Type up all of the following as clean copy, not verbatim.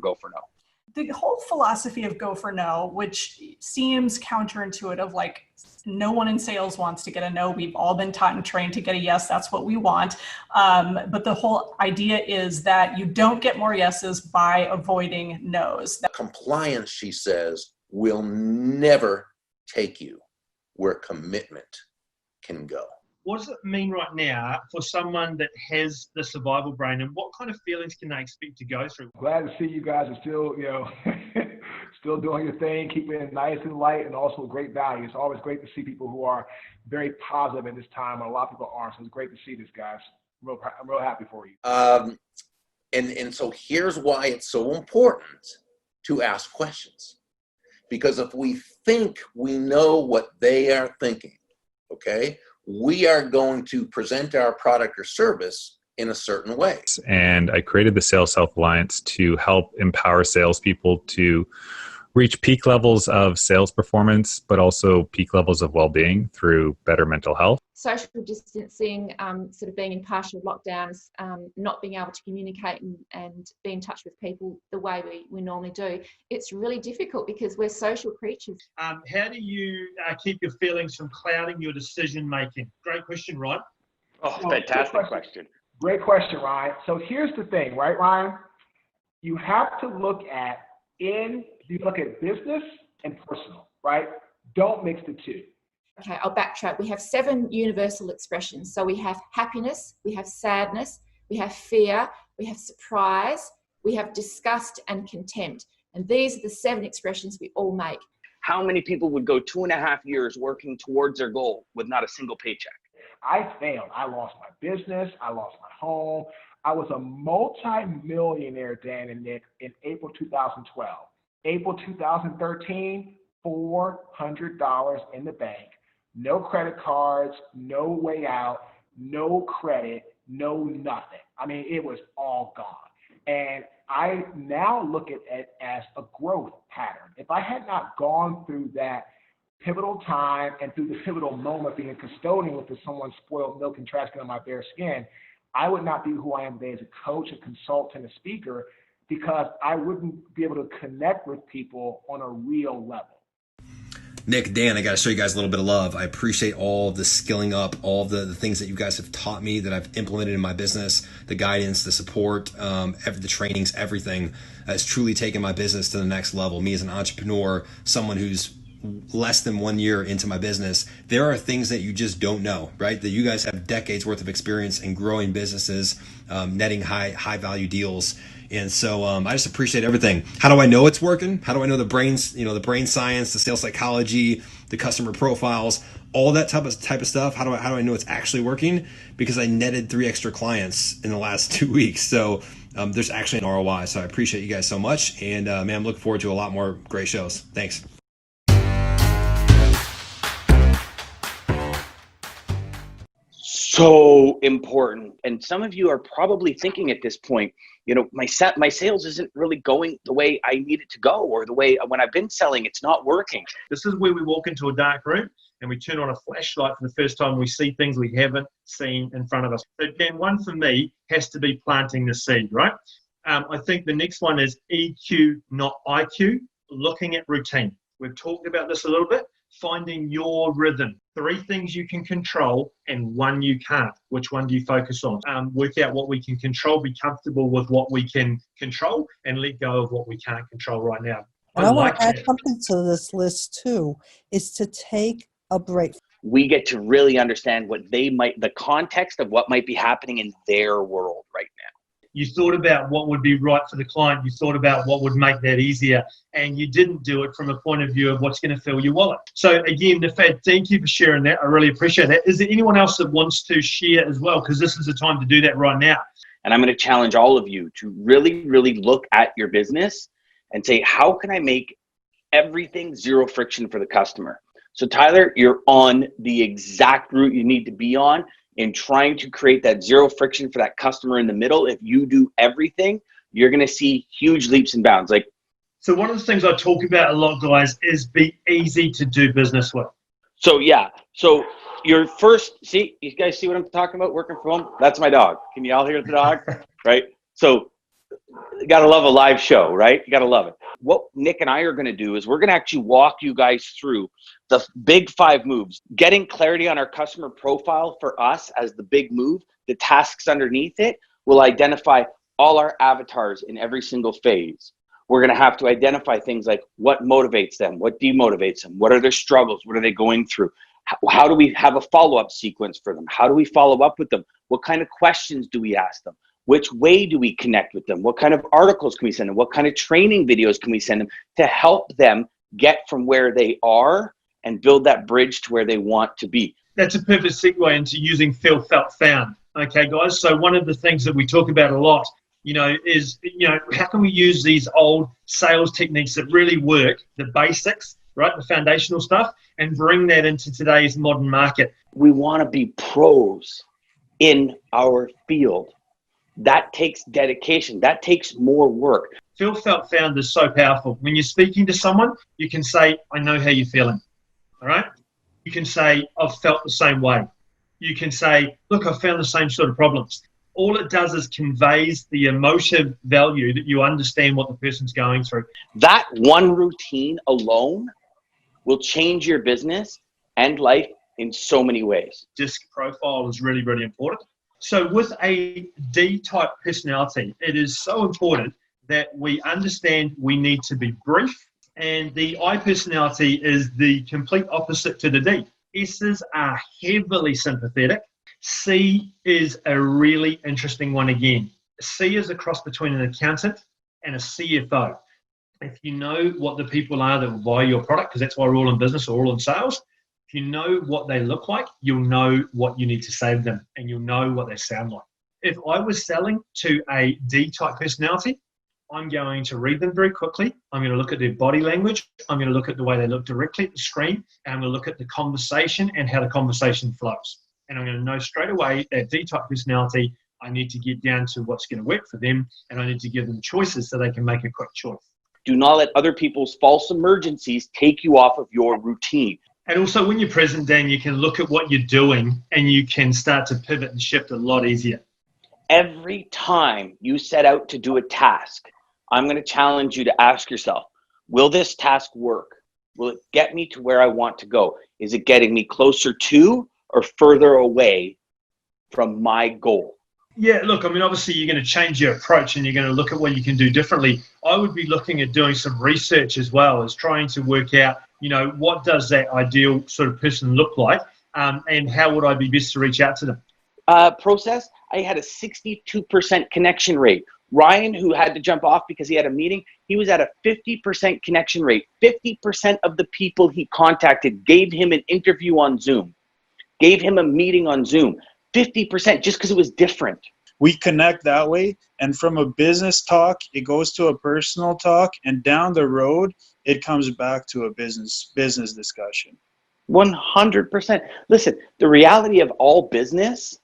go for no? The whole philosophy of go for no, which seems counterintuitive, like no one in sales wants to get a no. We've all been taught and trained to get a yes. That's what we want. But the whole idea is that you don't get more yeses by avoiding no's. Compliance, she says, will never take you where commitment can go. What does it mean right now for someone that has the survival brain, and what kind of feelings can they expect to go through? Glad to see you guys are still, still doing your thing, keeping it nice and light, and also great value. It's always great to see people who are very positive at this time, and a lot of people aren't. So it's great to see this, guys. I'm real happy for you. And so here's why it's so important to ask questions. Because if we think we know what they are thinking, okay, we are going to present our product or service in a certain way. And I created the Sales Health Alliance to help empower salespeople to reach peak levels of sales performance, but also peak levels of well-being through better mental health. Social distancing, sort of being in partial lockdowns, not being able to communicate and be in touch with people the way we normally do. It's really difficult because we're social creatures. How do you keep your feelings from clouding your decision making? Great question, Ryan. Oh, fantastic question. Great question, Ryan. So here's the thing, right, Ryan? You have to look at business and personal, right? Don't mix the two. Okay, I'll backtrack. We have 7 universal expressions. So we have happiness, we have sadness, we have fear, we have surprise, we have disgust and contempt. And these are the 7 expressions we all make. How many people would go 2.5 years working towards their goal with not a single paycheck? I failed. I lost my business. I lost my home. I was a multi-millionaire, Dan and Nick, in April 2012. April 2013, $400 in the bank. No credit cards, no way out, no credit, no nothing. I mean, it was all gone. And I now look at it as a growth pattern. If I had not gone through that pivotal time and through the pivotal moment being a custodian with someone spoiled milk and trash can on my bare skin, I would not be who I am today as a coach, a consultant, a speaker, because I wouldn't be able to connect with people on a real level. Nick, Dan, I got to show you guys a little bit of love. I appreciate all the skilling up, all the things that you guys have taught me that I've implemented in my business, the guidance, the support, the trainings, everything has truly taken my business to the next level. Me as an entrepreneur, someone who's less than 1 year into my business, there are things that you just don't know, right? That you guys have decades worth of experience in growing businesses, netting high value deals. And so I just appreciate everything. How do I know it's working? How do I know the brains, the brain science, the sales psychology, the customer profiles, all that type of stuff? How do I know it's actually working? Because I netted 3 extra clients in the last 2 weeks. So there's actually an ROI. So I appreciate you guys so much. And man, I'm looking forward to a lot more great shows. Thanks. So important. And some of you are probably thinking at this point, my sales isn't really going the way I need it to go, or the way when I've been selling, it's not working. This is where we walk into a dark room and we turn on a flashlight for the first time. We see things we haven't seen in front of us. So Dan, one for me has to be planting the seed, right? I think the next one is EQ, not IQ, looking at routine. We've talked about this a little bit. Finding your rhythm. 3 things you can control and 1 you can't. Which one do you focus on? Work out what we can control, be comfortable with what we can control, and let go of what we can't control right now. And I want to add something to this list too, is to take a break. We get to really understand the context of what might be happening in their world right now. You thought about what would be right for the client. You thought about what would make that easier, and you didn't do it from a point of view of what's going to fill your wallet. So again, Nafad, thank you for sharing that. I really appreciate that. Is there anyone else that wants to share as well? Because this is the time to do that right now. And I'm going to challenge all of you to really, really look at your business and say, how can I make everything zero friction for the customer? So Tyler, you're on the exact route you need to be on in trying to create that zero friction for that customer in the middle. If you do everything, you're going to see huge leaps and bounds. So one of the things I talk about a lot, guys, is be easy to do business with. So yeah. So your first, you guys see what I'm talking about? Working from home? That's my dog. Can you all hear the dog? Right? So You got to love a live show, right? You got to love it. What Nick and I are going to do is we're going to actually walk you guys through the big 5 moves, getting clarity on our customer profile for us as the big move. The tasks underneath it will identify all our avatars in every single phase. We're going to have to identify things like what motivates them, what demotivates them, what are their struggles, what are they going through? How do we have a follow-up sequence for them? How do we follow up with them? What kind of questions do we ask them? Which way do we connect with them? What kind of articles can we send them? What kind of training videos can we send them to help them get from where they are and build that bridge to where they want to be? That's a perfect segue into using feel, felt, found. Okay, guys. So one of the things that we talk about a lot, is, how can we use these old sales techniques that really work, the basics, right, the foundational stuff, and bring that into today's modern market? We want to be pros in our field. That takes dedication. That takes more work. Feel, felt, found is so powerful. When you're speaking to someone, you can say, I know how you're feeling. All right? You can say, I've felt the same way. You can say, look, I've found the same sort of problems. All it does is conveys the emotive value that you understand what the person's going through. That one routine alone will change your business and life in so many ways. Disc profile is really, really important. So with a D-type personality, it is so important that we understand we need to be brief. And the I personality is the complete opposite to the D. S's are heavily sympathetic. C is a really interesting one again. C is a cross between an accountant and a CFO. If you know what the people are that will buy your product, because that's why we're all in business or all in sales, if you know what they look like, you'll know what you need to say to them, and you'll know what they sound like. If I was selling to a D-type personality, I'm going to read them very quickly. I'm going to look at their body language. I'm going to look at the way they look directly at the screen, and I'm going to look at the conversation and how the conversation flows. And I'm going to know straight away that D-type personality, I need to get down to what's going to work for them, and I need to give them choices so they can make a quick choice. Do not let other people's false emergencies take you off of your routine. And also when you're present, Dan, you can look at what you're doing and you can start to pivot and shift a lot easier. Every time you set out to do a task, I'm going to challenge you to ask yourself, will this task work? Will it get me to where I want to go? Is it getting me closer to or further away from my goal? Yeah, look, I mean, obviously you're going to change your approach and you're going to look at what you can do differently. I would be looking at doing some research as well as trying to work out, what does that ideal sort of person look like, and how would I be best to reach out to them? Process, I had a 62% connection rate. Ryan, who had to jump off because he had a meeting, he was at a 50% connection rate. 50% of the people he contacted gave him an interview on Zoom, gave him a meeting on Zoom. 50% just because it was different. We connect that way, and from a business talk, it goes to a personal talk, and down the road, it comes back to a business discussion. 100%. Listen, the reality of all business,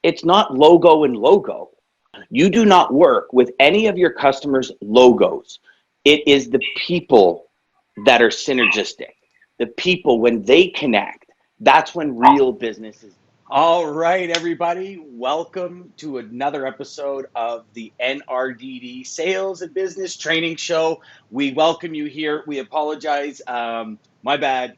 it's not logo and logo. You do not work with any of your customers' logos. It is the people that are synergistic. The people, when they connect, that's when real business is. All right, everybody. Welcome to another episode of the NRDD Sales and Business Training Show. We welcome you here. We apologize. My bad.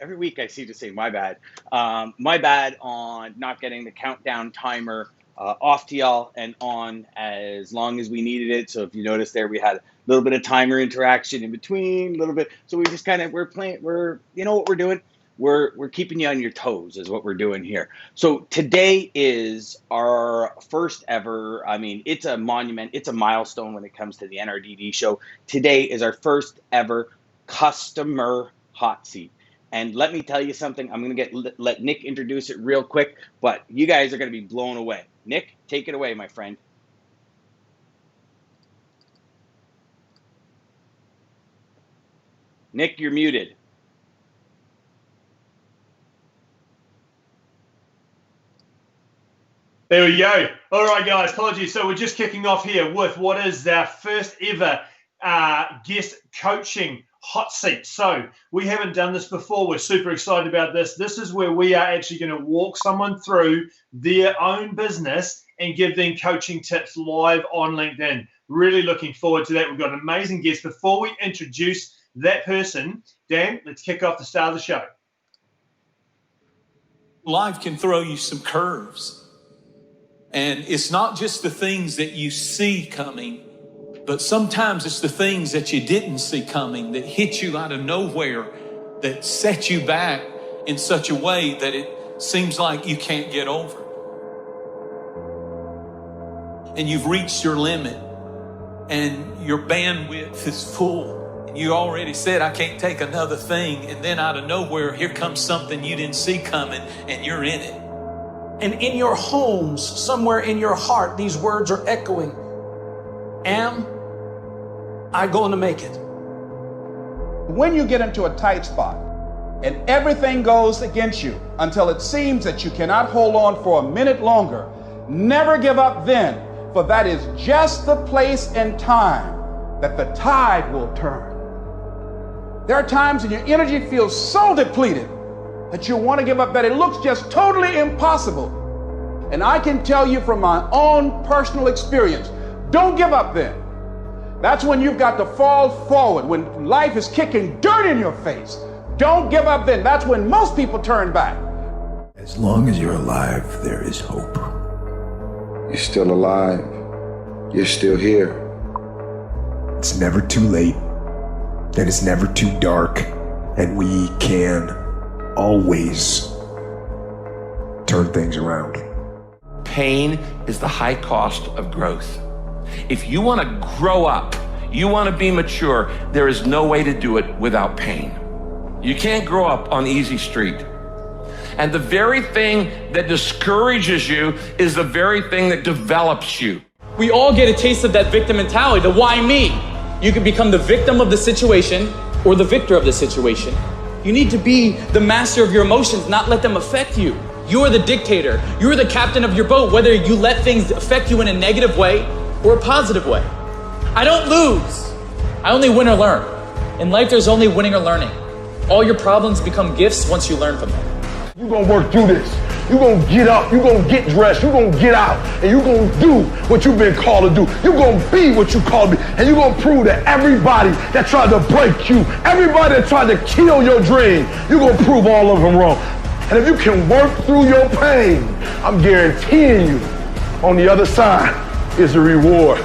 Every week I seem to say my bad. My bad on not getting the countdown timer off to y'all and on as long as we needed it. So if you notice there, we had a little bit of timer interaction in between, a little bit. So we just kind of, you know what we're doing? We're keeping you on your toes is what we're doing here. So today is our first ever, it's a monument, it's a milestone when it comes to the NRDD show. Today is our first ever customer hot seat. And let me tell you something, I'm going to let Nick introduce it real quick, but you guys are going to be blown away. Nick, take it away, my friend. Nick, you're muted. There we go. All right, guys, apologies. So we're just kicking off here with what is our first ever guest coaching hot seat. So we haven't done this before. We're super excited about this. This is where we are actually going to walk someone through their own business and give them coaching tips live on LinkedIn. Really looking forward to that. We've got an amazing guest. Before we introduce that person, Dan, let's kick off the start of the show. Life can throw you some curves. And it's not just the things that you see coming, but sometimes it's the things that you didn't see coming that hit you out of nowhere, that set you back in such a way that it seems like you can't get over. And you've reached your limit and your bandwidth is full. And you already said, I can't take another thing. And then out of nowhere, here comes something you didn't see coming and you're in it. And in your homes, somewhere in your heart, these words are echoing. Am I going to make it? When you get into a tight spot and everything goes against you until it seems that you cannot hold on for a minute longer, never give up then, for that is just the place and time that the tide will turn. There are times when your energy feels so depleted that you want to give up, that it looks just totally impossible. And I can tell you from my own personal experience, don't give up then. That's when you've got to fall forward, when life is kicking dirt in your face. Don't give up then. That's when most people turn back. As long as you're alive, there is hope. You're still alive. You're still here. It's never too late, and it's never too dark, and we can always turn things around. Pain is the high cost of growth. If you want to grow up, you want to be mature, there is no way to do it without pain. You can't grow up on easy street. And the very thing that discourages you is the very thing that develops you. We all get a taste of that victim mentality, the why me? You can become the victim of the situation or the victor of the situation. You need to be the master of your emotions, not let them affect you. You are the dictator. You are the captain of your boat, whether you let things affect you in a negative way or a positive way. I don't lose. I only win or learn. In life, there's only winning or learning. All your problems become gifts once you learn from them. You're going to work through this. You're going to get up. You're going to get dressed. You're going to get out. And you're going to do what you've been called to do. You're going to be what you called to be. And you're going to prove to everybody that tried to break you, everybody that tried to kill your dream, you're going to prove all of them wrong. And if you can work through your pain, I'm guaranteeing you, on the other side is a reward.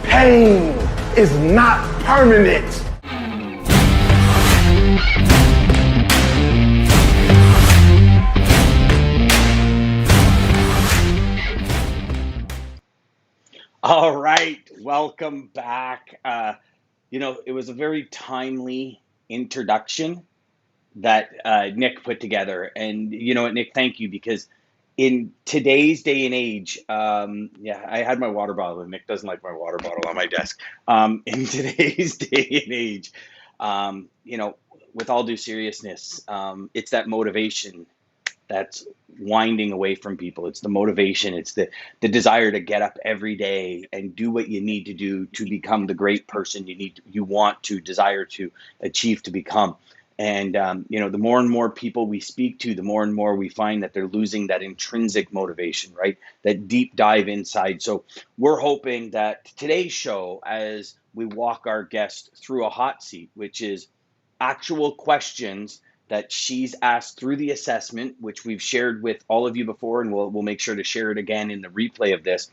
Pain is not permanent. All right, welcome back. It was a very timely introduction that Nick put together. And you know what, Nick, thank you, because in today's day and age, I had my water bottle, and Nick doesn't like my water bottle on my desk. In today's day and age, with all due seriousness, it's that motivation that's winding away from people. It's the motivation. It's the desire to get up every day and do what you need to do to become the great person you want to desire to achieve to become. And, the more and more people we speak to, the more and more we find that they're losing that intrinsic motivation, right? That deep dive inside. So we're hoping that today's show, as we walk our guest through a hot seat, which is actual questions that she's asked through the assessment, which we've shared with all of you before, and we'll make sure to share it again in the replay of this,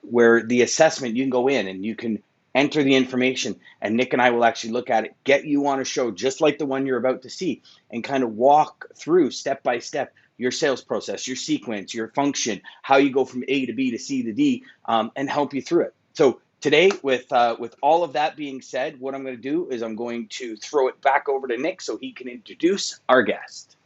where the assessment, you can go in and you can enter the information, and Nick and I will actually look at it, get you on a show just like the one you're about to see, and kind of walk through step by step your sales process, your sequence, your function, how you go from A to B to C to D, and help you through it. So today, with all of that being said, what I'm going to do is I'm going to throw it back over to Nick so he can introduce our guest.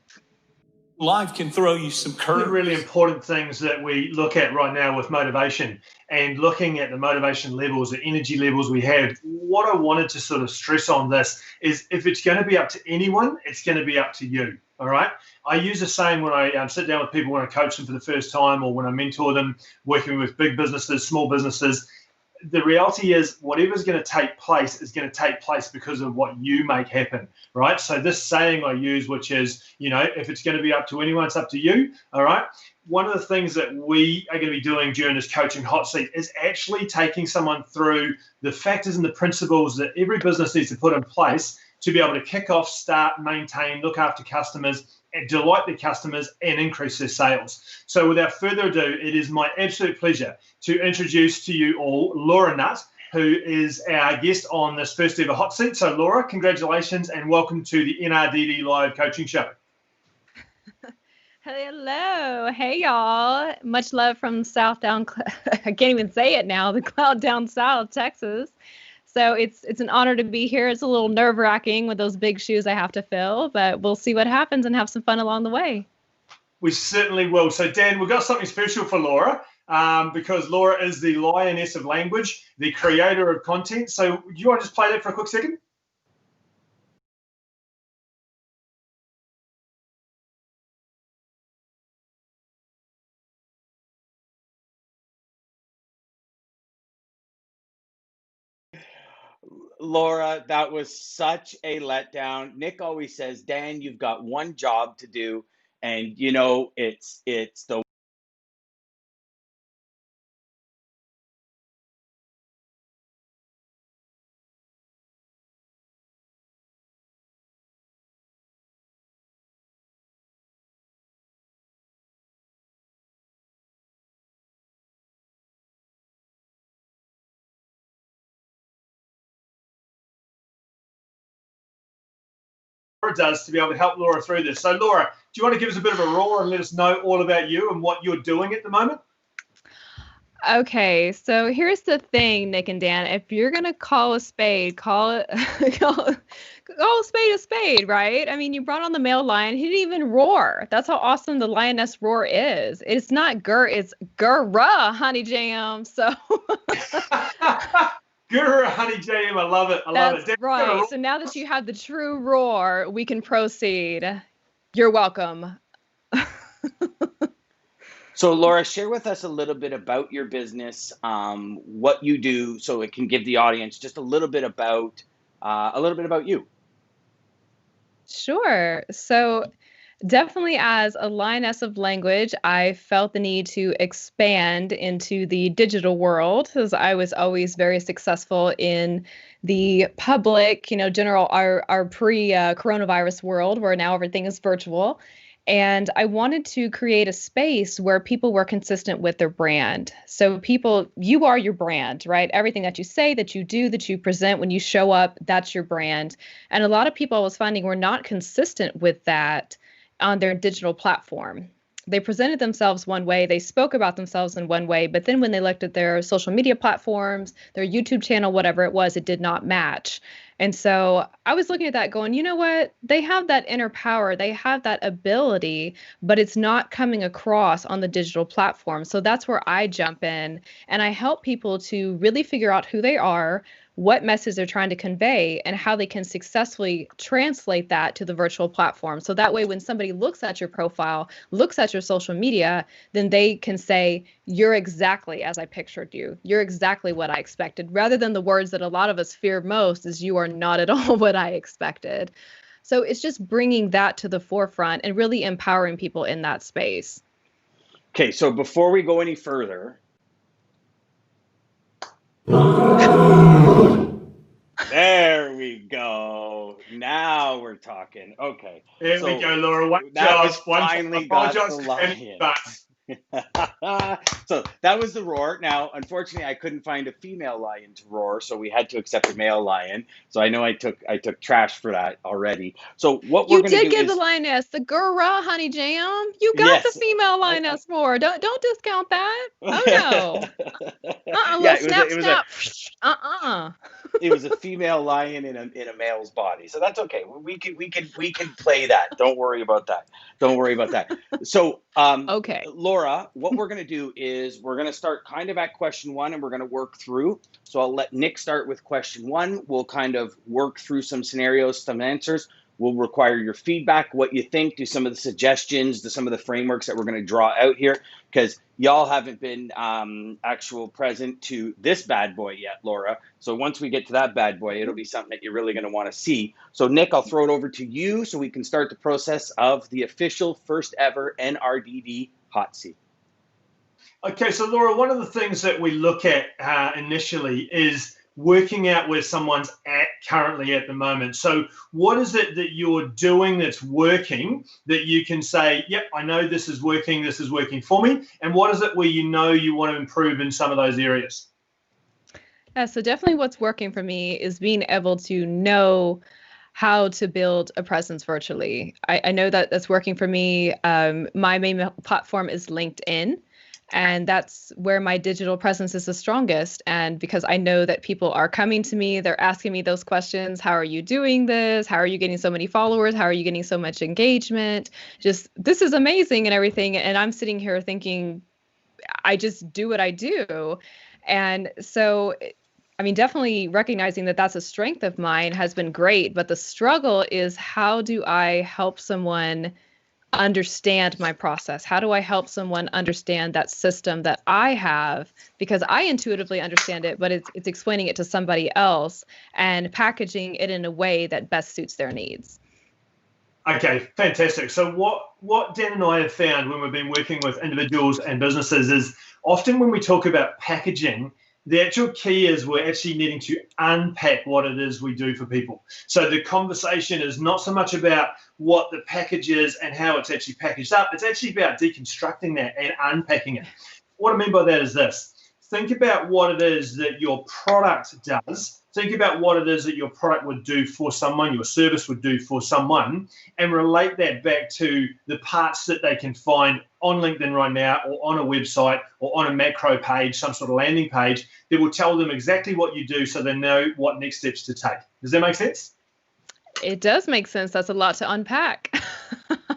Life can throw you some curves. Really important things that we look at right now with motivation, and looking at the motivation levels, the energy levels we have. What I wanted to sort of stress on this is, if it's going to be up to anyone, it's going to be up to you. All right. I use the same when I sit down with people, when I coach them for the first time, or when I mentor them, working with big businesses, small businesses. the reality is whatever's going to take place is going to take place because of what you make happen, right? So this saying I use, which is, if it's going to be up to anyone, it's up to you, all right? One of the things that we are going to be doing during this coaching hot seat is actually taking someone through the factors and the principles that every business needs to put in place to be able to kick off, start, maintain, look after customers, and delight their customers and increase their sales. So without further ado, it is my absolute pleasure to introduce to you all Laura Nutt, who is our guest on this first ever hot seat. So Laura, congratulations and welcome to the NRDD Live Coaching Show. Hello. Hey, y'all. Much love from South down, I can't even say it now, the cloud down south, Texas. So it's an honor to be here. It's a little nerve-wracking with those big shoes I have to fill, but we'll see what happens and have some fun along the way. We certainly will. So Dan, we've got something special for Laura because Laura is the lioness of language, the creator of content. So do you want to just play that for a quick second? Laura, that was such a letdown. Nick always says, Dan, you've got one job to do, and it's the does to be able to help Laura through this. So Laura, do you want to give us a bit of a roar and let us know all about you and what you're doing at the moment? Okay, so here's the thing, Nick and Dan. If you're gonna call a spade, call a spade, right? I mean, you brought on the male lion. He didn't even roar. That's how awesome the lioness roar is. It's not gur, it's gurra, honey jam. So Guru Honey Jam, I love it. I love it. that's right. So now that you have the true roar, we can proceed. You're welcome. So Laura, share with us a little bit about your business, what you do, so it can give the audience just a little bit about you. Sure. So definitely as a lioness of language, I felt the need to expand into the digital world because I was always very successful in the public, general, our pre-coronavirus world where now everything is virtual. And I wanted to create a space where people were consistent with their brand. So you are your brand, right? Everything that you say, that you do, that you present when you show up, that's your brand. And a lot of people I was finding were not consistent with that on their digital platform. They presented themselves one way, they spoke about themselves in one way, but then when they looked at their social media platforms, their YouTube channel, whatever it was, it did not match. And so I was looking at that going, you know what? They have that inner power, they have that ability, but it's not coming across on the digital platform. So that's where I jump in and I help people to really figure out who they are, what message they're trying to convey, and how they can successfully translate that to the virtual platform. So that way, when somebody looks at your profile, looks at your social media, then they can say, you're exactly as I pictured you. You're exactly what I expected, rather than the words that a lot of us fear most is you are not at all what I expected. So it's just bringing that to the forefront and really empowering people in that space. Okay, so before we go any further, there we go. Now we're talking. Okay. There we go, Laura. One that job, was finally got the lion. So that was the roar. Now, unfortunately, I couldn't find a female lion to roar, so we had to accept a male lion. So I know I took trash for that already. So what we're going to do is... You did give the lioness the gurra, honey jam. You got the female lioness roar. Don't discount that. Oh no. Yeah, snap. It was a female lion in a male's body, so that's okay. We can play that. Don't worry about that. So okay, Laura, what we're going to do is we're going to start kind of at question one, and we're going to work through. So I'll let Nick start with question one. We'll kind of work through some scenarios, some answers. We'll require your feedback, what you think, do some of the suggestions, do some of the frameworks that we're going to draw out here, because y'all haven't been actual present to this bad boy yet, Laura. So once we get to that bad boy, it'll be something that you're really going to want to see. So Nick, I'll throw it over to you so we can start the process of the official first ever NRDD hot seat. Okay, so Laura, one of the things that we look at initially is working out where someone's at currently at the moment. So what is it that you're doing that's working that you can say, yep, I know this is working for me? And what is it where you know you want to improve in some of those areas? Yeah, so definitely what's working for me is being able to know how to build a presence virtually. I know that that's working for me. My main platform is LinkedIn. And that's where my digital presence is the strongest. And because I know that people are coming to me, they're asking me those questions. How are you doing this? How are you getting so many followers? How are you getting so much engagement? Just, this is amazing and everything. And I'm sitting here thinking, I just do what I do. And so, I mean, definitely recognizing that that's a strength of mine has been great. But the struggle is, how do I help someone understand my process? How do I help someone understand that system that I have? Because I intuitively understand it, but it's explaining it to somebody else and packaging it in a way that best suits their needs. Okay, fantastic. So what Dan and I have found when we've been working with individuals and businesses is often when we talk about packaging, the actual key is we're actually needing to unpack what it is we do for people. So the conversation is not so much about what the package is and how it's actually packaged up. It's actually about deconstructing that and unpacking it. What I mean by that is this. Think about what it is that your product does. Think about what it is that your product would do for someone, your service would do for someone, and relate that back to the parts that they can find on LinkedIn right now, or on a website, or on a macro page, some sort of landing page that will tell them exactly what you do so they know what next steps to take. Does that make sense? It does make sense. That's a lot to unpack.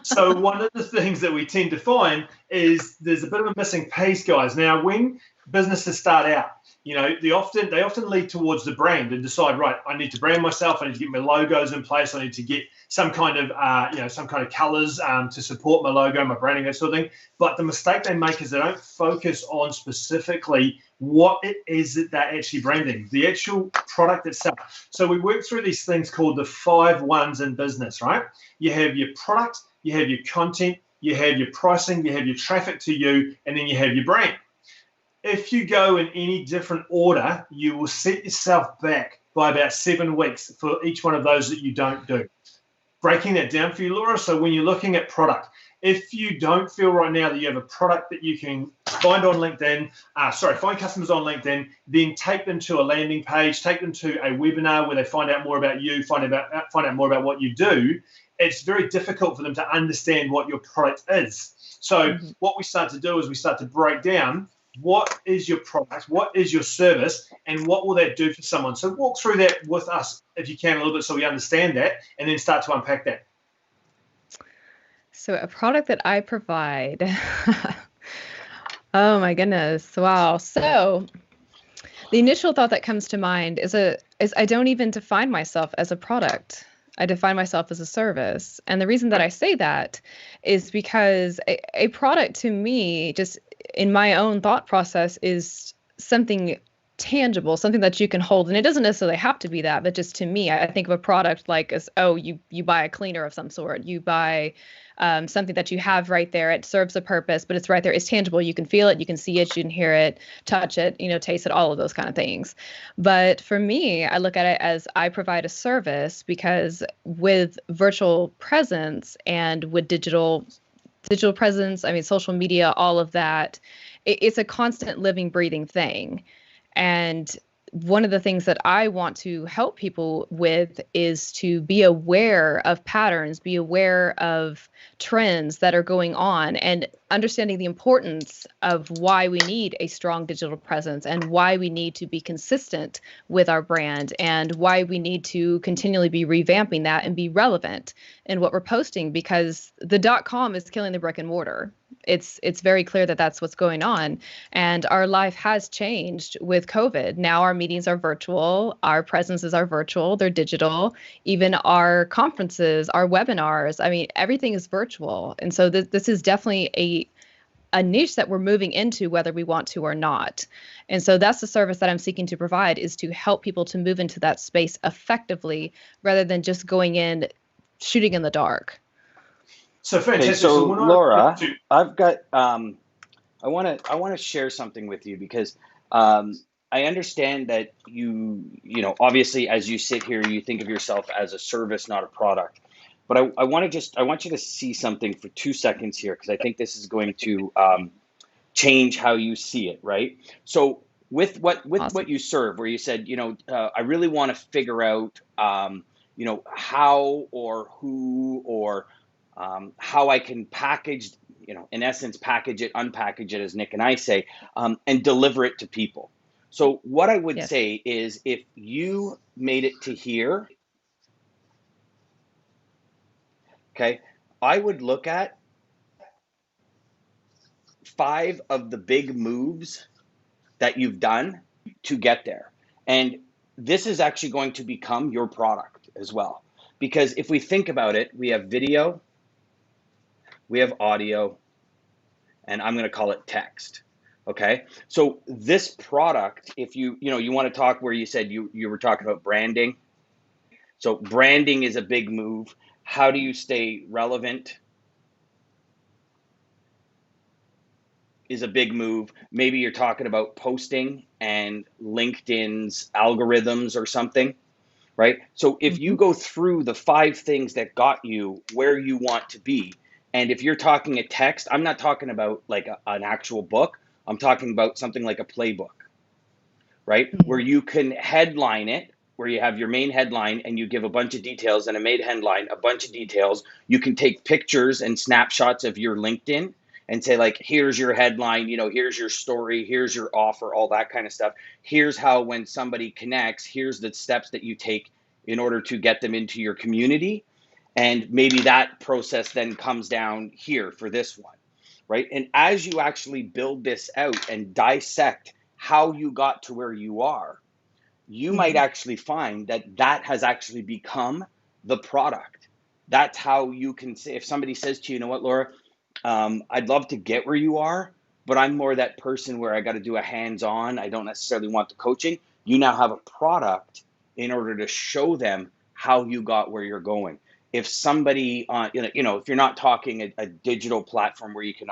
So one of the things that we tend to find is there's a bit of a missing piece, guys. Now, when businesses start out, you know, they often lead towards the brand and decide, right, I need to brand myself. I need to get my logos in place. I need to get some kind of colors to support my logo, my branding, that sort of thing. But the mistake they make is they don't focus on specifically what it is that they're actually branding, the actual product itself. So we work through these things called the 5 1s in business, right? You have your product, you have your content, you have your pricing, you have your traffic to you, and then you have your brand. If you go in any different order, you will set yourself back by about 7 weeks for each one of those that you don't do. Breaking that down for you, Laura. So when you're looking at product, if you don't feel right now that you have a product that you can find on LinkedIn, find customers on LinkedIn, then take them to a landing page, take them to a webinar where they find out more about you, find out more about what you do. It's very difficult for them to understand what your product is. So what we start to do is we start to break down what is your product, what is your service, and what will that do for someone. So walk through that with us if you can a little bit so we understand that, and then start to unpack that. So a product that I provide. Oh my goodness. Wow. So the initial thought that comes to mind is I don't even define myself as a product. I define myself as a service. And the reason that I say that is because a product to me, just in my own thought process, is something tangible, something that you can hold. And it doesn't necessarily have to be that, but just to me, I think of a product like as, you buy a cleaner of some sort, you buy something that you have right there. It serves a purpose, but it's right there. It's tangible. You can feel it. You can see it. You can hear it, touch it, taste it, all of those kind of things. But for me, I look at it as I provide a service, because with virtual presence and with digital presence, I mean, social media, all of that, it's a constant living, breathing thing. And one of the things that I want to help people with is to be aware of patterns, be aware of trends that are going on, and understanding the importance of why we need a strong digital presence and why we need to be consistent with our brand and why we need to continually be revamping that and be relevant in what we're posting, because the .com is killing the brick and mortar. it's very clear that that's what's going on. And our life has changed with COVID. Now our meetings are virtual, our presences are virtual, they're digital, even our conferences, our webinars. I mean, everything is virtual. And so this is definitely a niche that we're moving into, whether we want to or not. And so that's the service that I'm seeking to provide, is to help people to move into that space effectively rather than just going in shooting in the dark. So fantastic. Okay, so when Laura, I've got I want to share something with you because I understand that you know, obviously as you sit here, you think of yourself as a service, not a product. But I want you to see something for 2 seconds here, because I think this is going to change how you see it, right? So with what you serve, where you said, you know, I really want to figure out, you know, how or who or how I can package, you know, in essence, package it, unpackage it, as Nick and I say, and deliver it to people. So what I would say is, if you made it to here, okay, I would look at 5 of the big moves that you've done to get there. And this is actually going to become your product as well. Because if we think about it, we have video, we have audio, and I'm going to call it text. Okay. So this product, if you want to talk where you said you were talking about branding. So branding is a big move. How do you stay relevant is a big move. Maybe you're talking about posting and LinkedIn's algorithms or something, right? So if you go through the 5 things that got you where you want to be, and if you're talking a text, I'm not talking about like an actual book. I'm talking about something like a playbook, right? Where you can headline it, where you have your main headline and you give a bunch of details, and a main headline, a bunch of details. You can take pictures and snapshots of your LinkedIn and say, like, here's your headline, you know, here's your story, here's your offer, all that kind of stuff. Here's how, when somebody connects, here's the steps that you take in order to get them into your community. And maybe that process then comes down here for this one, right? And as you actually build this out and dissect how you got to where you are, you might actually find that that has actually become the product. That's how you can say, if somebody says to you, you know what, Laura, I'd love to get where you are, but I'm more that person where I got to do a hands-on. I don't necessarily want the coaching. You now have a product in order to show them how you got where you're going. If somebody, you know, if you're not talking a digital platform where you can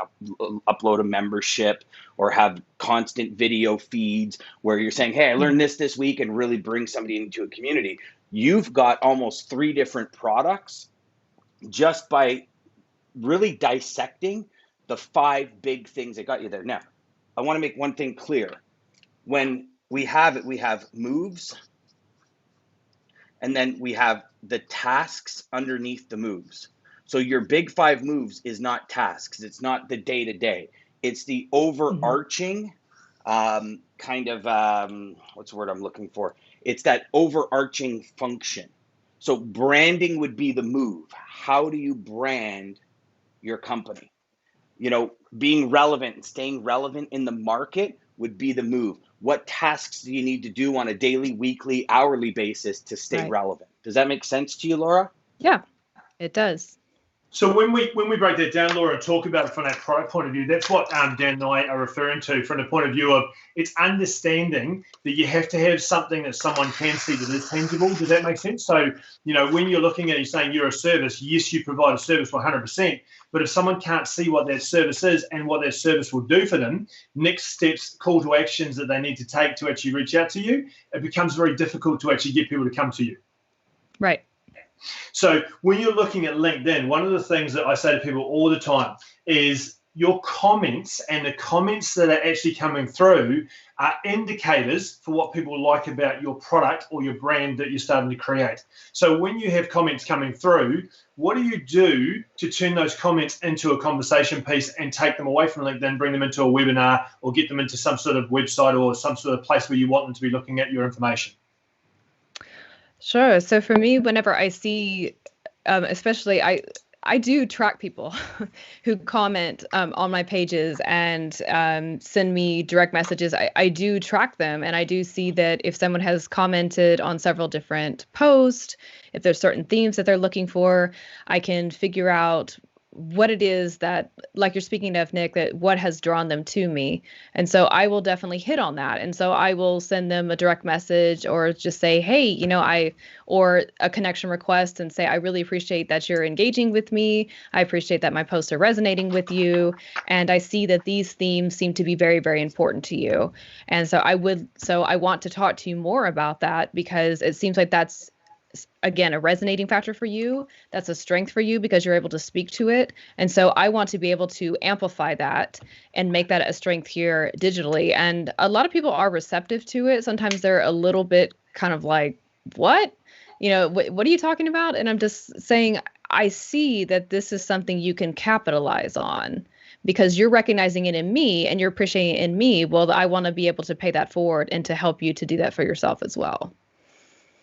upload a membership or have constant video feeds where you're saying, hey, I learned this week, and really bring somebody into a community, you've got almost 3 different products just by really dissecting the 5 big things that got you there. Now, I want to make one thing clear. When we have it, we have moves, and then we have the tasks underneath the moves. So your big 5 moves is not tasks. It's not the day-to-day. It's the overarching kind of, what's the word I'm looking for? It's that overarching function. So branding would be the move. How do you brand your company? You know, being relevant and staying relevant in the market would be the move. What tasks do you need to do on a daily, weekly, hourly basis to stay relevant? Does that make sense to you, Laura? Yeah, it does. So when we break that down, Laura, and talk about it from that product point of view, that's what Dan and I are referring to from the point of view of it's understanding that you have to have something that someone can see that is tangible. Does that make sense? So, you know, when you're looking at it, you're saying you're a service, yes, you provide a service for 100%, but if someone can't see what that service is and what that service will do for them, next steps, call to actions that they need to take to actually reach out to you, it becomes very difficult to actually get people to come to you. Right. So when you're looking at LinkedIn, one of the things that I say to people all the time is your comments and the comments that are actually coming through are indicators for what people like about your product or your brand that you're starting to create. So when you have comments coming through, what do you do to turn those comments into a conversation piece and take them away from LinkedIn, bring them into a webinar, or get them into some sort of website or some sort of place where you want them to be looking at your information? Sure. So for me, whenever I see, especially I I do track people who comment on my pages and send me direct messages. I do track them, and I do see that if someone has commented on several different posts, if there's certain themes that they're looking for, I can figure out what it is that, like you're speaking of, Nick, that what has drawn them to me. And so I will definitely hit on that. And so I will send them a direct message or just say, hey, or a connection request and say, I really appreciate that you're engaging with me. I appreciate that my posts are resonating with you. And I see that these themes seem to be very, very important to you. And so I want to talk to you more about that, because it seems like that's, again, a resonating factor for you. That's a strength for you because you're able to speak to it. And so I want to be able to amplify that and make that a strength here digitally. And a lot of people are receptive to it. Sometimes they're a little bit kind of like, what? What are you talking about? And I'm just saying, I see that this is something you can capitalize on because you're recognizing it in me and you're appreciating it in me. Well, I want to be able to pay that forward and to help you to do that for yourself as well.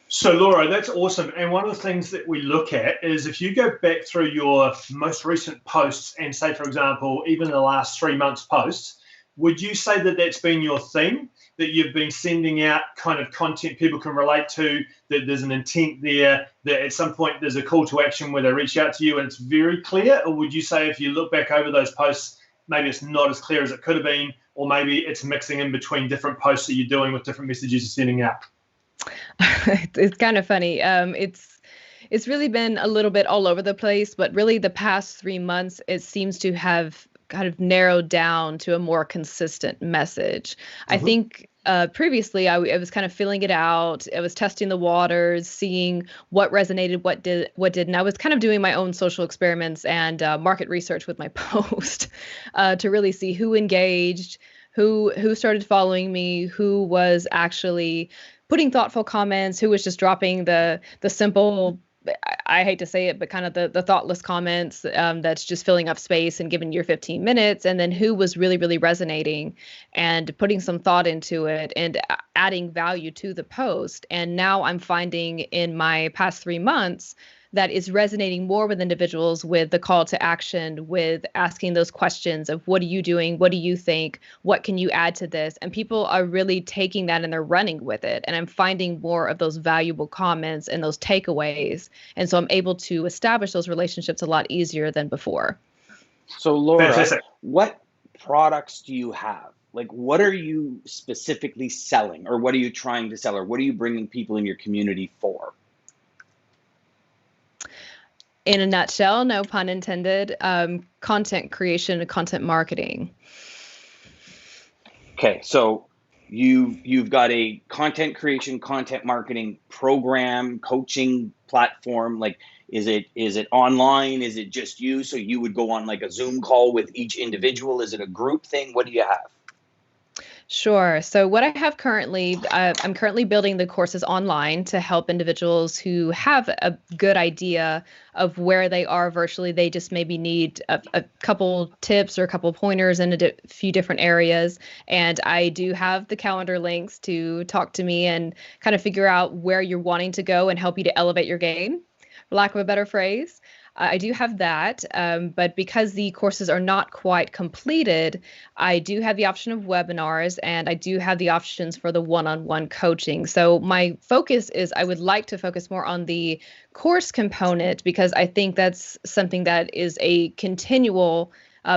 So Laura, that's awesome. And one of the things that we look at is if you go back through your most recent posts and say, for example, even the last 3 months posts, would you say that that's been your theme, that you've been sending out kind of content people can relate to, that there's an intent there, that at some point there's a call to action where they reach out to you and it's very clear? Or would you say if you look back over those posts, maybe it's not as clear as it could have been, or maybe it's mixing in between different posts that you're doing with different messages you're sending out? It's kind of funny. It's really been a little bit all over the place, but really the past 3 months, it seems to have kind of narrowed down to a more consistent message. I think previously I was kind of filling it out. I was testing the waters, seeing what resonated, what didn't. I was kind of doing my own social experiments and market research with my post to really see who engaged, who started following me, who was actually putting thoughtful comments, who was just dropping the simple, I hate to say it, but kind of the thoughtless comments that's just filling up space and giving your 15 minutes, and then who was really, really resonating and putting some thought into it and adding value to the post. And now I'm finding in my past 3 months that is resonating more with individuals with the call to action, with asking those questions of what are you doing? What do you think? What can you add to this? And people are really taking that and they're running with it. And I'm finding more of those valuable comments and those takeaways. And so I'm able to establish those relationships a lot easier than before. So Laura, Fantastic. what products do you have? Like, what are you specifically selling, or what are you trying to sell, or what are you bringing people in your community for? In a nutshell, no pun intended, content creation and content marketing. Okay, so you've got a content creation, content marketing program, coaching platform. Like, is it online? Is it just you? So you would go on like a Zoom call with each individual? Is it a group thing? What do you have? Sure. So what I have currently, I'm currently building the courses online to help individuals who have a good idea of where they are virtually. They just maybe need a couple tips or a couple pointers in a few different areas. And I do have the calendar links to talk to me and kind of figure out where you're wanting to go and help you to elevate your game, for lack of a better phrase. I do have that, but because the courses are not quite completed, I do have the option of webinars and I do have the options for the one-on-one coaching. So my focus is I would like to focus more on the course component because I think that's something that is a continual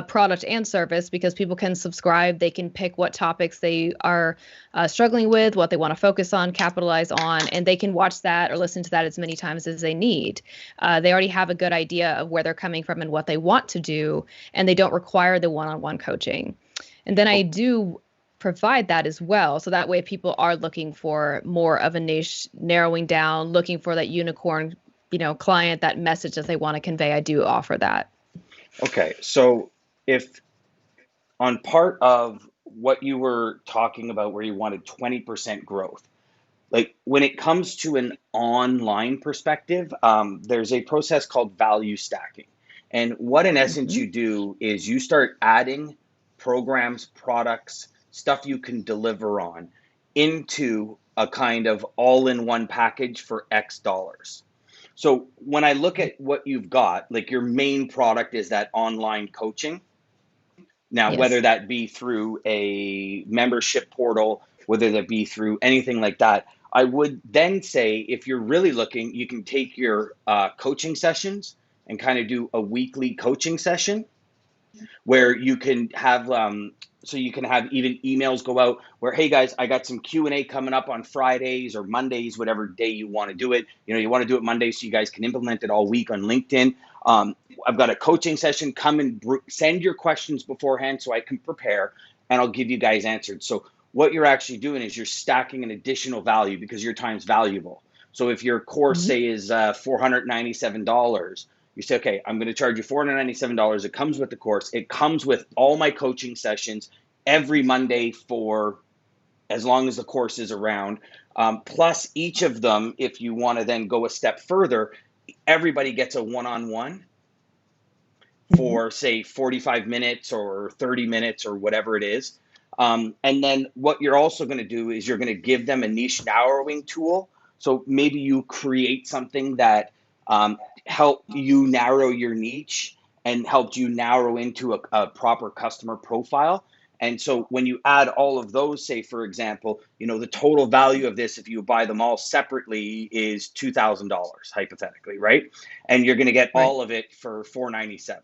product and service because people can subscribe, they can pick what topics they are struggling with, what they want to focus on, capitalize on, and they can watch that or listen to that as many times as they need. They already have a good idea of where they're coming from and what they want to do, and they don't require the one-on-one coaching. And then I do provide that as well. So that way people are looking for more of a niche, narrowing down, looking for that unicorn, client, that message that they want to convey. I do offer that. Okay, so if on part of what you were talking about where you wanted 20% growth, like when it comes to an online perspective, there's a process called value stacking. And what in essence you do is you start adding programs, products, stuff you can deliver on into a kind of all-in-one package for X dollars. So when I look at what you've got, like your main product is that online coaching. Now, Yes. whether that be through a membership portal, whether that be through anything like that, I would then say if you're really looking, you can take your coaching sessions and kind of do a weekly coaching session where you can have so you can have even emails go out where, hey guys, I got some Q&A coming up on Fridays or Mondays, whatever day you want to do it. You know, you want to do it Monday so you guys can implement it all week on LinkedIn. I've got a coaching session. Come and send your questions beforehand so I can prepare and I'll give you guys answered. So what you're actually doing is you're stacking an additional value because your time's valuable. So if your course, say, is $497, you say, okay, I'm going to charge you $497. It comes with the course. It comes with all my coaching sessions every Monday for as long as the course is around. Plus each of them, if you want to then go a step further, everybody gets a one-on-one for say 45 minutes or 30 minutes or whatever it is. And then what you're also going to do is you're going to give them a niche narrowing tool. So maybe you create something that helped you narrow your niche and helped you narrow into a proper customer profile. And so when you add all of those, say, for example, you know, the total value of this, if you buy them all separately, is $2,000, hypothetically, right? And you're going to get all of it for $497,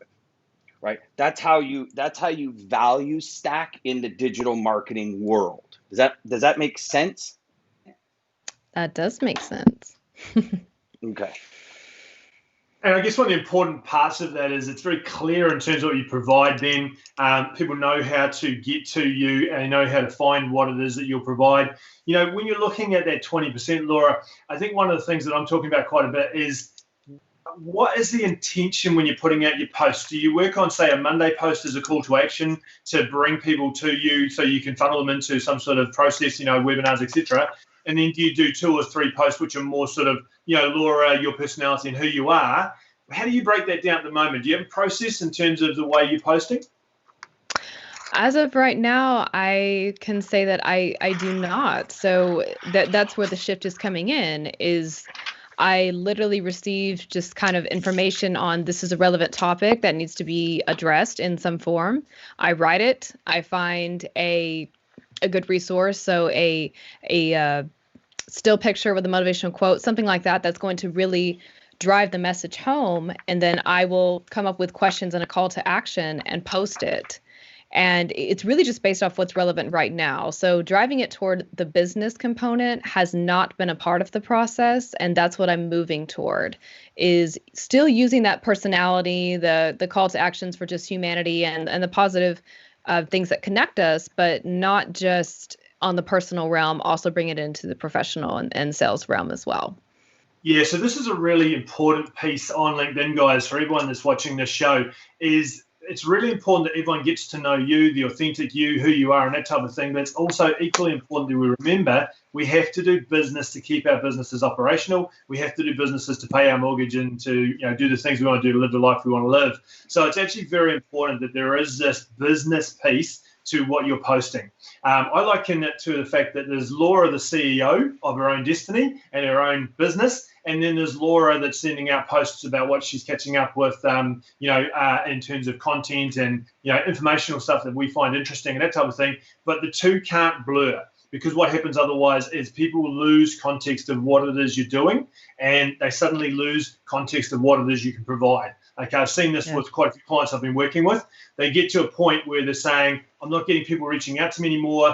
right? That's how you value stack in the digital marketing world. Does that make sense? That does make sense. Okay. And I guess one of the important parts of that is it's very clear in terms of what you provide. Then people know how to get to you and know how to find what it is that you'll provide. You know, when you're looking at that 20%, Laura, I think one of the things that I'm talking about quite a bit is what is the intention when you're putting out your posts? Do you work on, say, a Monday post as a call to action to bring people to you so you can funnel them into some sort of process, you know, webinars, etc.? And then do you do 2 or 3 posts which are more sort of, you know, Laura, your personality and who you are? How do you break that down at the moment? Do you have a process in terms of the way you're posting? As of right now, I can say that I do not. So that's where the shift is coming in, is I literally received just kind of information on this is a relevant topic that needs to be addressed in some form. I write it. I find a good resource. So a still picture with a motivational quote, something like that, that's going to really drive the message home. And then I will come up with questions and a call to action and post it. And it's really just based off what's relevant right now. So driving it toward the business component has not been a part of the process. And that's what I'm moving toward, is still using that personality, the call to actions for just humanity and the positive things that connect us, but not just on the personal realm, also bring it into the professional and sales realm as well. Yeah, so this is a really important piece on LinkedIn, guys, for everyone that's watching this show, is it's really important that everyone gets to know you, the authentic you, who you are, and that type of thing. But it's also equally important that we remember we have to do business to keep our businesses operational. We have to do businesses to pay our mortgage and to, you know, do the things we want to do to live the life we want to live. So it's actually very important that there is this business piece to what you're posting. I liken it to the fact that there's Laura, the CEO of her own destiny and her own business, and then there's Laura that's sending out posts about what she's catching up with, in terms of content and, you know, informational stuff that we find interesting and that type of thing. But the two can't blur, because what happens otherwise is people lose context of what it is you're doing, and they suddenly lose context of what it is you can provide. Okay, I've seen this with quite a few clients I've been working with. They get to a point where they're saying, I'm not getting people reaching out to me anymore.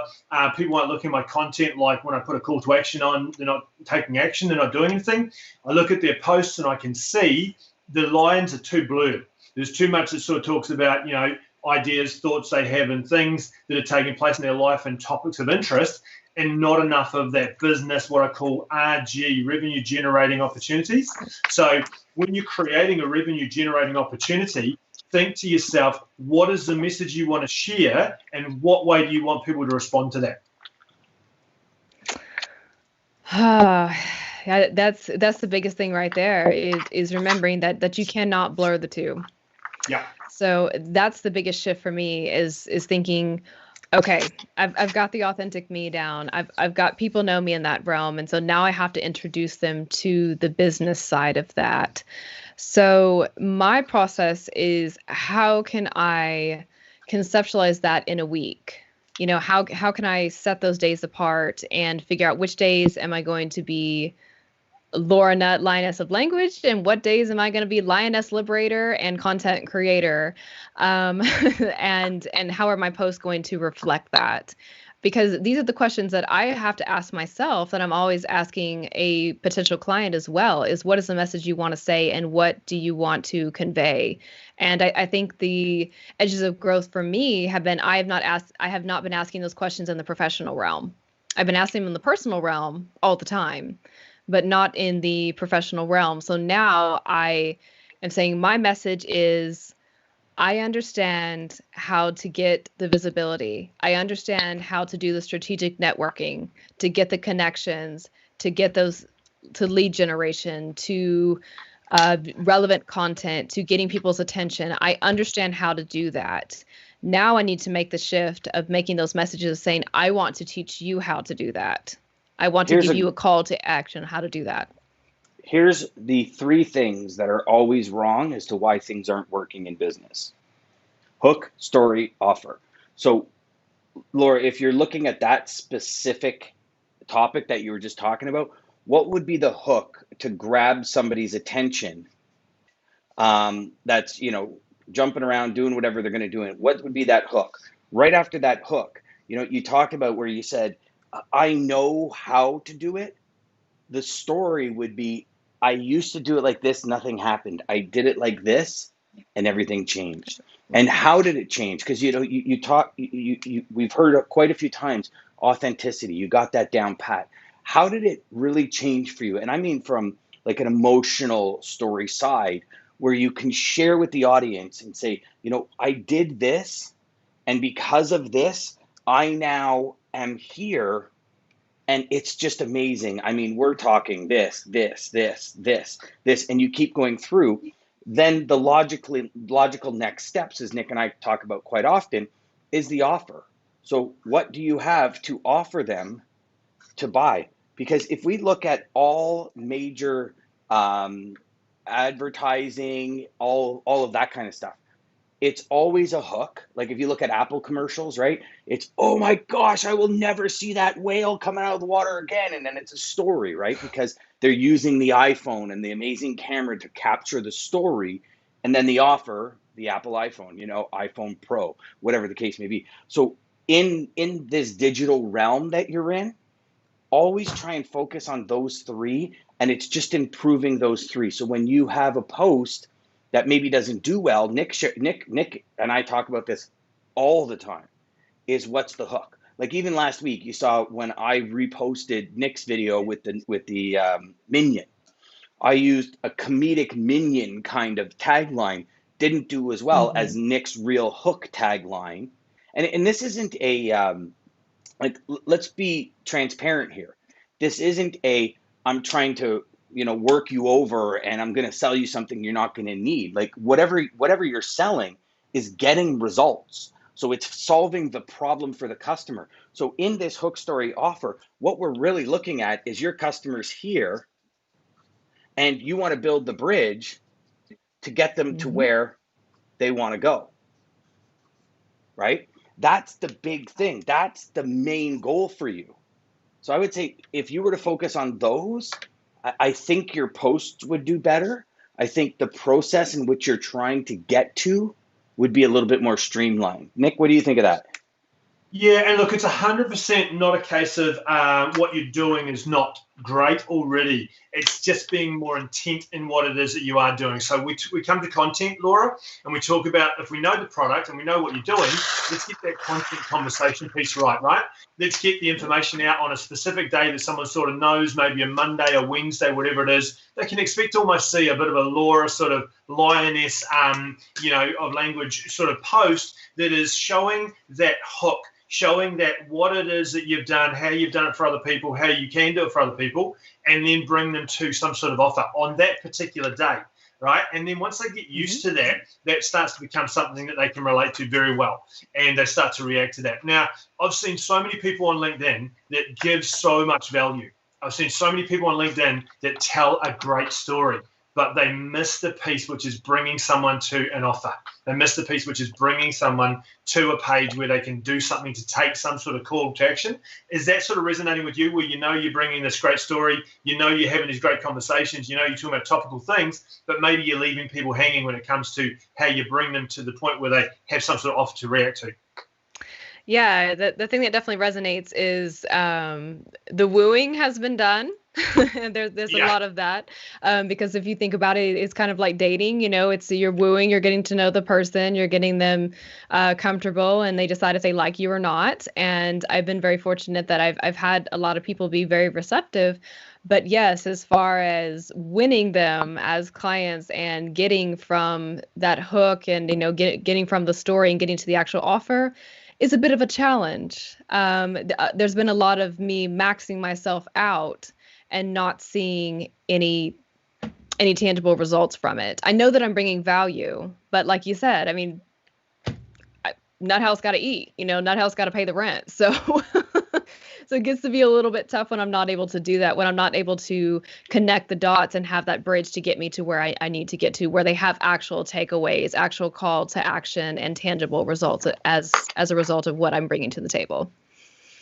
People aren't looking at my content. Like when I put a call to action on, they're not taking action. They're not doing anything. I look at their posts and I can see the lines are too blurred. There's too much that sort of talks about, you know, ideas, thoughts they have and things that are taking place in their life and topics of interest, and not enough of that business, what I call RG, revenue generating opportunities. So when you're creating a revenue generating opportunity, think to yourself, what is the message you want to share and what way do you want people to respond to that? That's the biggest thing right there, is remembering that you cannot blur the two. Yeah. So that's the biggest shift for me, is thinking, Okay, I've got the authentic me down. I've got people know me in that realm, and so now I have to introduce them to the business side of that. So my process is, how can I conceptualize that in a week? You know, how can I set those days apart and figure out which days am I going to be Laura Nutt, Lioness of Language, and what days am I going to be Lioness Liberator and Content Creator, and how are my posts going to reflect that? Because these are the questions that I have to ask myself, that I'm always asking a potential client as well, is what is the message you want to say and what do you want to convey? And I think the edges of growth for me have been, I have not been asking those questions in the professional realm. I've been asking them in the personal realm all the time, but not in the professional realm. So now I am saying my message is, I understand how to get the visibility. I understand how to do the strategic networking, to get the connections, to get those, to lead generation, to relevant content, to getting people's attention. I understand how to do that. Now I need to make the shift of making those messages saying, I want to teach you how to do that. I want to give you a call to action, how to do that. Here's the 3 things that are always wrong as to why things aren't working in business. Hook, story, offer. So, Laura, if you're looking at that specific topic that you were just talking about, what would be the hook to grab somebody's attention that's, you know, jumping around, doing whatever they're going to do? What would be that hook? Right after that hook, you know, you talked about where you said, I know how to do it. The story would be, I used to do it like this, nothing happened. I did it like this, and everything changed. And how did it change? Because, you know, we've heard quite a few times, authenticity. You got that down pat. How did it really change for you? And I mean from like an emotional story side, where you can share with the audience and say, you know, I did this, and because of this, I now am here. And it's just amazing. I mean, we're talking this, and you keep going through. Then the logical next steps, as Nick and I talk about quite often, is the offer. So what do you have to offer them to buy? Because if we look at all major advertising, all of that kind of stuff, it's always a hook. Like if you look at Apple commercials, right? It's, oh my gosh, I will never see that whale coming out of the water again. And then it's a story, right? Because they're using the iPhone and the amazing camera to capture the story. And then the offer, the Apple iPhone, you know, iPhone Pro, whatever the case may be. So in this digital realm that you're in, always try and focus on those 3. And it's just improving those 3. So when you have a post that maybe doesn't do well, Nick and I talk about this all the time, is what's the hook? Like even last week, you saw when I reposted Nick's video with the minion. I used a comedic minion kind of tagline, didn't do as well as Nick's real hook tagline. And this isn't a, like, let's be transparent here. This isn't a, I'm trying to, you know, work you over and I'm going to sell you something you're not going to need. Like whatever you're selling is getting results. So it's solving the problem for the customer. So in this hook story offer, what we're really looking at is your customers here, and you want to build the bridge to get them to where they want to go, right? That's the big thing. That's the main goal for you. So I would say if you were to focus on those, I think your posts would do better. I think the process in which you're trying to get to would be a little bit more streamlined. Nick, what do you think of that? Yeah, and look, it's 100% not a case of what you're doing is not great already. It's just being more intent in what it is that you are doing. So we come to content, Laura, and we talk about, if we know the product and we know what you're doing, let's get that content conversation piece right? Let's get the information out on a specific day that someone sort of knows, maybe a Monday or Wednesday, whatever it is. They can expect to almost see a bit of a Laura sort of lioness, of language sort of post that is showing that hook, showing that what it is that you've done, how you've done it for other people, how you can do it for other people, and then bring them to some sort of offer on that particular day. right? And then once they get used to that, that starts to become something that they can relate to very well, and they start to react to that. Now, I've seen so many people on LinkedIn that give so much value. I've seen so many people on LinkedIn that tell a great story, but they miss the piece which is bringing someone to an offer. They miss the piece which is bringing someone to a page where they can do something to take some sort of call to action. Is that sort of resonating with you, where you know you're bringing this great story, you know you're having these great conversations, you know you're talking about topical things, but maybe you're leaving people hanging when it comes to how you bring them to the point where they have some sort of offer to react to? Yeah, the thing that definitely resonates is the wooing has been done. There's a lot of that, because if you think about it, it's kind of like dating. It's you're wooing, you're getting to know the person, you're getting them comfortable, and they decide if they like you or not. And I've been very fortunate that I've had a lot of people be very receptive. But yes, as far as winning them as clients and getting from that hook and getting from the story and getting to the actual offer is a bit of a challenge. There's been a lot of me maxing myself out and not seeing any tangible results from it. I know that I'm bringing value, but like you said, I mean, nut house got to eat, nut house got to pay the rent. So, so it gets to be a little bit tough when I'm not able to do that, when I'm not able to connect the dots and have that bridge to get me to where I need to get to, where they have actual takeaways, actual call to action, and tangible results as a result of what I'm bringing to the table.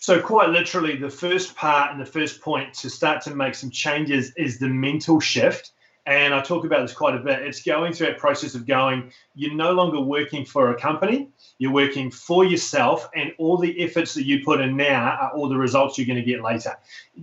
So quite literally, the first part and the first point to start to make some changes is the mental shift. And I talk about this quite a bit. It's going through that process of going, you're no longer working for a company, you're working for yourself, and all the efforts that you put in now are all the results you're going to get later.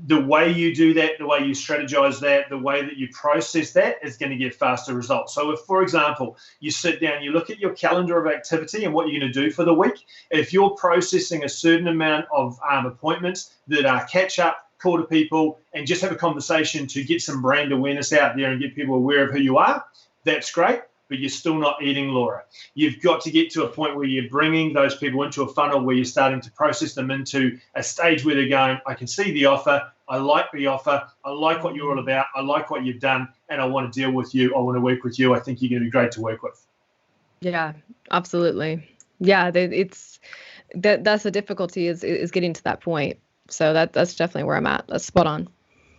The way you do that, the way you strategize that, the way that you process that is going to get faster results. So if, for example, you sit down, you look at your calendar of activity and what you're going to do for the week, if you're processing a certain amount of appointments that are catch up, call to people, and just have a conversation to get some brand awareness out there and get people aware of who you are, that's great, but you're still not eating, Laura. You've got to get to a point where you're bringing those people into a funnel where you're starting to process them into a stage where they're going, I can see the offer, I like the offer, I like what you're all about, I like what you've done, and I want to deal with you, I want to work with you, I think you're going to be great to work with. Yeah, absolutely. Yeah, that's the difficulty is getting to that point. So that's definitely where I'm at. That's spot on.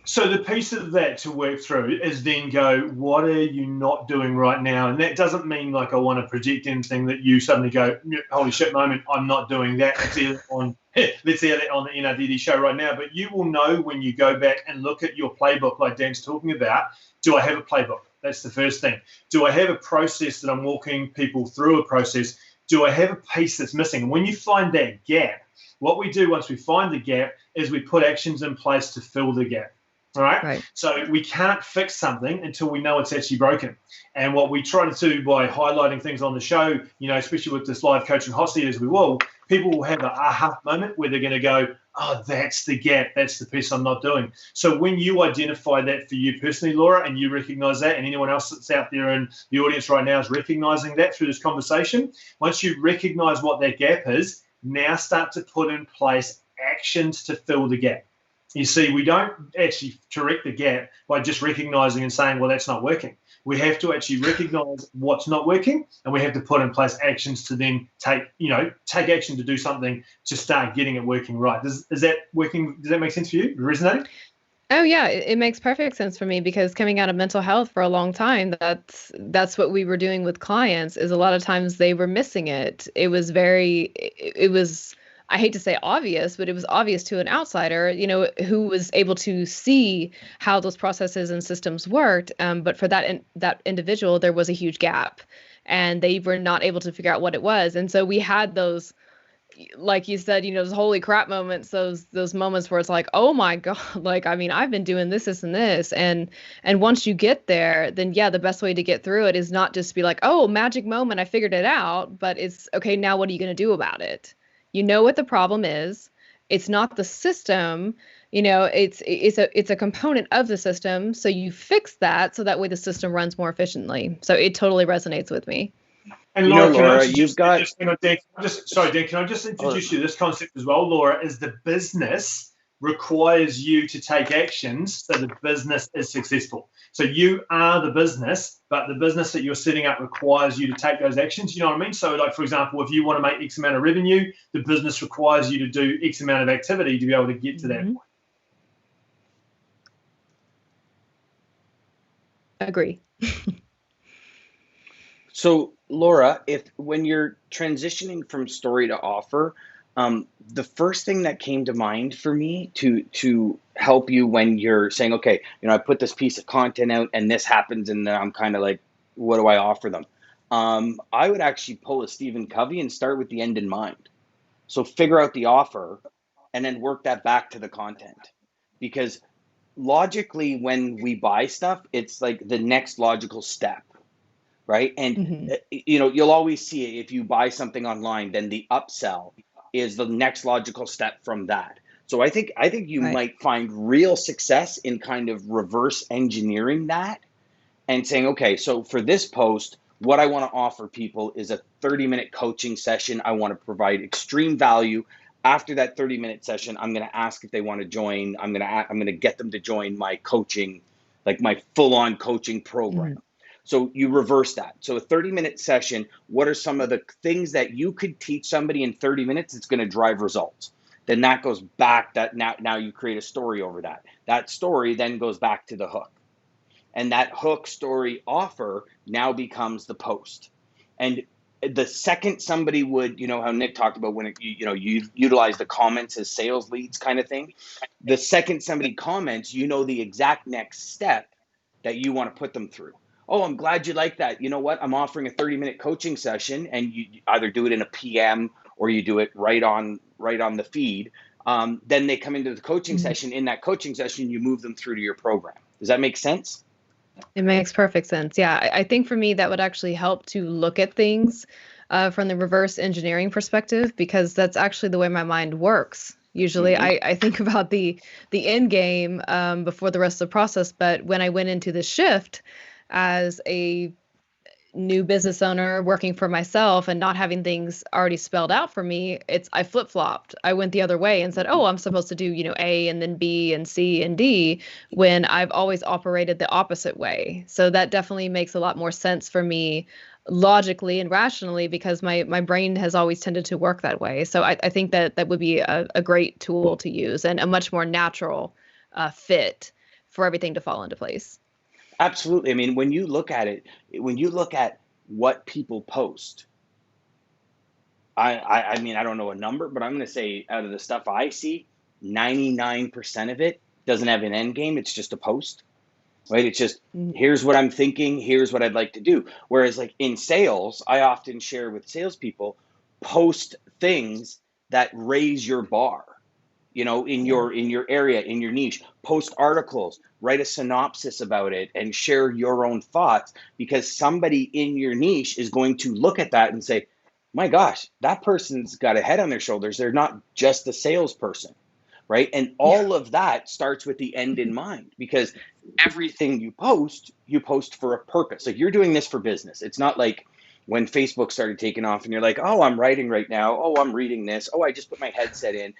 So the piece of that to work through is then go, what are you not doing right now? And that doesn't mean like I want to project anything that you suddenly go, holy shit moment, I'm not doing that. Let's hear that on the NRDD show right now. But you will know when you go back and look at your playbook like Dan's talking about, do I have a playbook? That's the first thing. Do I have a process that I'm walking people through a process? Do I have a piece that's missing? And when you find that gap, what we do once we find the gap is we put actions in place to fill the gap. All right? So we can't fix something until we know it's actually broken. And what we try to do by highlighting things on the show, especially with this live coaching hot seat as we will, people will have an aha moment where they're going to go, oh, that's the gap. That's the piece I'm not doing. So when you identify that for you personally, Laura, and you recognize that, and anyone else that's out there in the audience right now is recognizing that through this conversation, once you recognize what that gap is, now start to put in place actions to fill the gap. You see, we don't actually correct the gap by just recognizing and saying, well, that's not working. We have to actually recognize what's not working, and we have to put in place actions to then take action to do something to start getting it working right. Is that working? Does that make sense for you? Resonating? Oh yeah, it makes perfect sense for me, because coming out of mental health for a long time, that's what we were doing with clients, is a lot of times they were missing it. It was I hate to say obvious, but it was obvious to an outsider, who was able to see how those processes and systems worked. But for that individual, there was a huge gap, and they were not able to figure out what it was. And so we had those, like you said, those holy crap moments, those moments where it's like, oh my God, like, I mean, I've been doing this and this. And once you get there, then yeah, the best way to get through it is not just be like, oh, magic moment, I figured it out, but it's okay. Now, what are you going to do about it? You know what the problem is. It's not the system, it's a component of the system. So you fix that, so that way the system runs more efficiently. So it totally resonates with me. And Laura, you've got. Dan, can I just introduce you to this concept as well, Laura? Is the business requires you to take actions so the business is successful. So you are the business, but the business that you're setting up requires you to take those actions. You know what I mean? So like, for example, if you want to make X amount of revenue, the business requires you to do X amount of activity to be able to get to that point. Agree. So Laura, when you're transitioning from story to offer, the first thing that came to mind for me to help you when you're saying, okay, I put this piece of content out and this happens, and then I'm kind of like, what do I offer them? I would actually pull a Stephen Covey and start with the end in mind. So figure out the offer and then work that back to the content, because logically, when we buy stuff, it's like the next logical step. Right. And, you'll always see it. If you buy something online, then the upsell is the next logical step from that. So I think you might find real success in kind of reverse engineering that and saying, okay, so for this post, what I want to offer people is a 30-minute coaching session. I want to provide extreme value. After that 30-minute session, I'm going to ask if they want to join. I'm going to get them to join my coaching, like my full-on coaching program. So you reverse that. So a 30-minute session, what are some of the things that you could teach somebody in 30 minutes that's going to drive results? Then that goes back, that now you create a story over that. That story then goes back to the hook. And that hook story offer now becomes the post. And the second somebody would, how Nick talked about when you utilize the comments as sales leads kind of thing. The second somebody comments, the exact next step that you want to put them through. Oh, I'm glad you like that. You know what? I'm offering a 30-minute coaching session, and you either do it in a PM or you do it right on the feed. Then they come into the coaching session. In that coaching session, you move them through to your program. Does that make sense? It makes perfect sense. Yeah, I think for me that would actually help to look at things from the reverse engineering perspective, because that's actually the way my mind works. Usually I think about the end game before the rest of the process. But when I went into the shift as a new business owner working for myself and not having things already spelled out for me, I flip-flopped. I went the other way and said, oh, I'm supposed to do, A and then B and C and D, when I've always operated the opposite way. So that definitely makes a lot more sense for me logically and rationally, because my brain has always tended to work that way. So I think that would be a great tool to use and a much more natural fit for everything to fall into place. Absolutely. I mean, when you look at what people post, I mean, I don't know a number, but I'm going to say out of the stuff I see, 99% of it doesn't have an end game. It's just a post, right? It's just, here's what I'm thinking. Here's what I'd like to do. Whereas like in sales, I often share with salespeople, post things that raise your bar. In your area, in your niche, post articles, write a synopsis about it and share your own thoughts, because somebody in your niche is going to look at that and say, my gosh, that person's got a head on their shoulders. They're not just a salesperson, right? And all of that starts with the end in mind, because everything you post for a purpose. Like, you're doing this for business. It's not like when Facebook started taking off and you're like, oh, I'm writing right now. Oh, I'm reading this. Oh, I just put my headset in.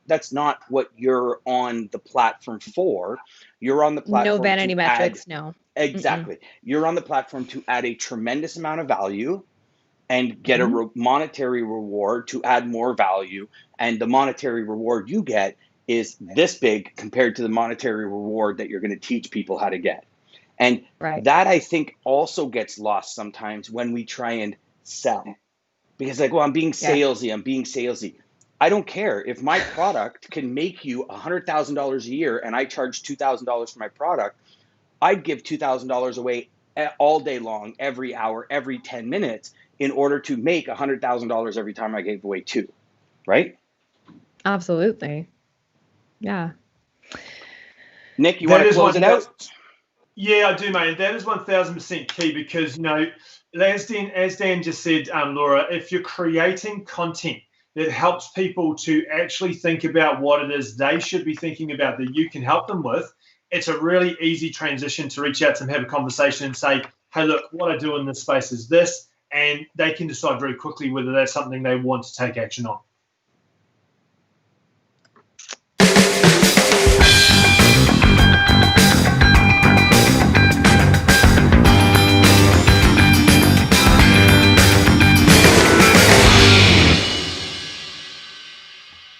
That's not what you're on the platform for. You're on the platform. No vanity metrics, no. Exactly. You're on the platform to add a tremendous amount of value and get a monetary reward to add more value. And the monetary reward you get is this big compared to the monetary reward that you're going to teach people how to get. And that, I think, also gets lost sometimes when we try and sell. Because like, well, I'm being salesy. I don't care. If my product can make you $100,000 a year and I charge $2,000 for my product, I'd give $2,000 away all day long, every hour, every 10 minutes in order to make $100,000 every time I gave away two, right? Absolutely. Yeah. Nick, you want to close it out? Yeah, I do, mate. That is 1,000% key, because, as Dan just said, Laura, if you're creating content that helps people to actually think about what it is they should be thinking about that you can help them with, it's a really easy transition to reach out to them, have a conversation and say, hey, look, what I do in this space is this, and they can decide very quickly whether that's something they want to take action on.